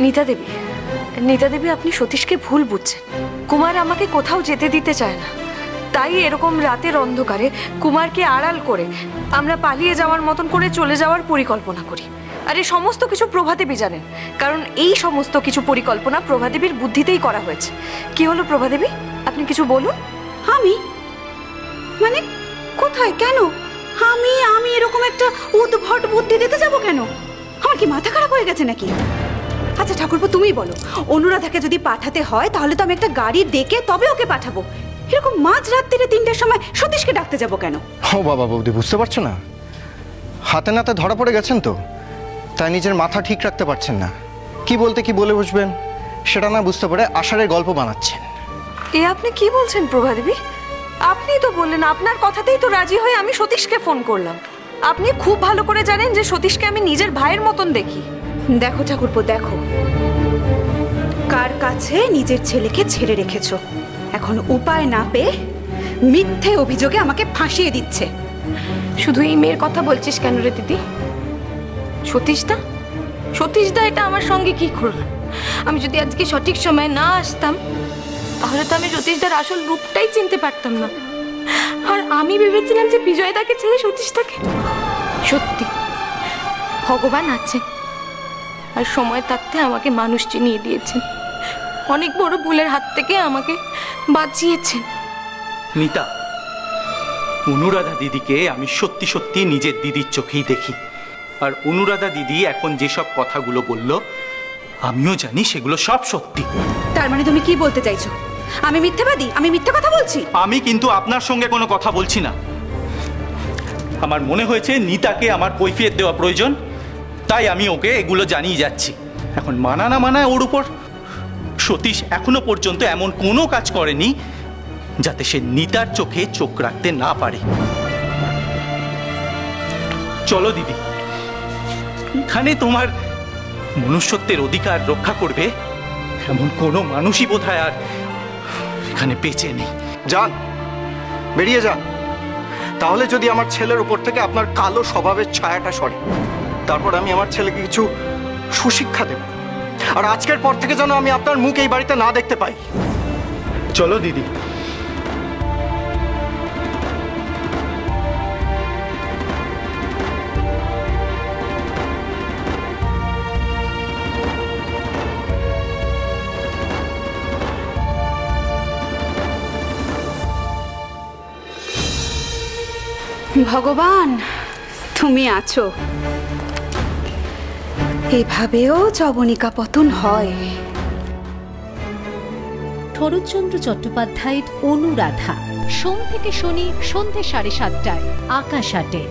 নীতা দেবী, আপনি সতীশকে ভুল বুঝছেন। কুমার আমাকে কোথাও যেতে দিতে চায় না, তাই এরকম রাতের অন্ধকারে কুমারকে আড়াল করে আমরা পালিয়ে যাওয়ার মতন করে চলে যাওয়ার পরিকল্পনা করি। আর এই সমস্ত কিছু প্রভাদেবী জানেন, কারণ এই সমস্ত কিছু পরিকল্পনা প্রভাদেবীর বুদ্ধিতেই করা হয়েছে। কি হলো প্রভাদেবী, আপনি কিছু বলুন। আমি মানে কোথায়, কেন? আমি এরকম একটা উদ্ভট বুদ্ধি দিতে যাব কেন? আমার কি মাথা খারাপ হয়ে গেছে নাকি? আচ্ছা ঠাকুরপো, তুমিই বলো, অনুরাধাকে যদি পাঠাতে হয় তাহলে তো আমি একটা গাড়ি ডেকে তবে ওকে পাঠাবো। এরকম মাঝ রাত্রিরে 3টের সময় সতীশকে ডাকতে যাব কেন? ও বাবা বৌদি, বুঝতে পারছো না? হাতে নাতে ধরা পড়ে গেছেন তো, তাই নিজের মাথা ঠিক রাখতে পারছেন না। কি বলতে কি বলে বসবেন সেটা না বুঝতে পারে আষাঢ়ের গল্প বানাচ্ছেন। এ আপনি কি বলছেন প্রভাদেবী? আপনি তো বললেন, আপনার কথাতেই তো রাজি হয়ে আমি সতীশকে ফোন করলাম। আপনি খুব ভালো করে জানেন যে সতীশকে আমি নিজের ভাইয়ের মতন দেখি। দেখো ঠাকুরপো, দেখো কার কাছে নিজের ছেলেকে ছেড়ে রেখেছো, এখন উপায় না পেয়ে মিথ্যে অভিযোগে আমাকে ফাঁসিয়ে দিচ্ছে। শুধু এই মেয়ের কথা বলছিস কেন রে দিদি? সতীশদা এটা আমার সঙ্গে কি করলো? আমি যদি আজকে সঠিক সময় না আসতাম তাহলে তো আমি সতীশদার আসল রূপটাই চিনতে পারতাম না। আর আমি ভেবেছিলাম যে বিজয়দাকে ছেড়ে সতীশদাকে। সত্যি ভগবান আছে, আর সময় থাকতে আমাকে মানুষ চিনিয়ে দিয়েছেন, অনেক বড় ভুলের হাত থেকে আমাকে বাঁচিয়েছেন। মিতা, অনুরাধা দিদিকে আমি সত্যি সত্যি নিজের দিদির চোখেই দেখি। আর অনুরাধা দিদি এখন যেসব কথাগুলো বলল আমিও জানি সেগুলো সব সত্যি। তার মানে তুমি কি বলতে চাইছো? আমি মিথ্যাবাদী, আমি মিথ্যা কথা বলছি? আমি কিন্তু আপনার সঙ্গে কোনো কথা বলছি না। আমার মনে হয়েছে নিতাকে আমার কৈফিয়ত দেওয়া প্রয়োজন, তাই আমি ওকে এগুলো জানিয়ে যাচ্ছি। এখন মানা না মানায় ওর উপর। সতীশ এখনো পর্যন্ত এমন কোনো কাজ করেনি যাতে সে নিতার চোখে চোখ রাখতে না পারে। চলো দিদি, এখানে তোমার মনুষ্যত্বের অধিকার রক্ষা করবে এমন কোনো মানুষই বোধহয় আর এখানে বেঁচে নেই। যান, বেরিয়ে যান। তাহলে যদি আমার ছেলের উপর থেকে আপনার কালো স্বভাবের ছায়াটা সরে, তারপর আমি আমার ছেলেকে কিছু সুশিক্ষা দেব। আর আজকের পর থেকে যেন আমি আপনার মুখ এই বাড়িতে না দেখতে পাই। চলো দিদি। ভগবান, তুমি আছো, এভাবেও যবনিকা পতন হয়। শরৎচন্দ্র চট্টোপাধ্যায়ের অনুরাধা, সোম থেকে শনি সন্ধ্যে 7:30টায় আকাশ আটে।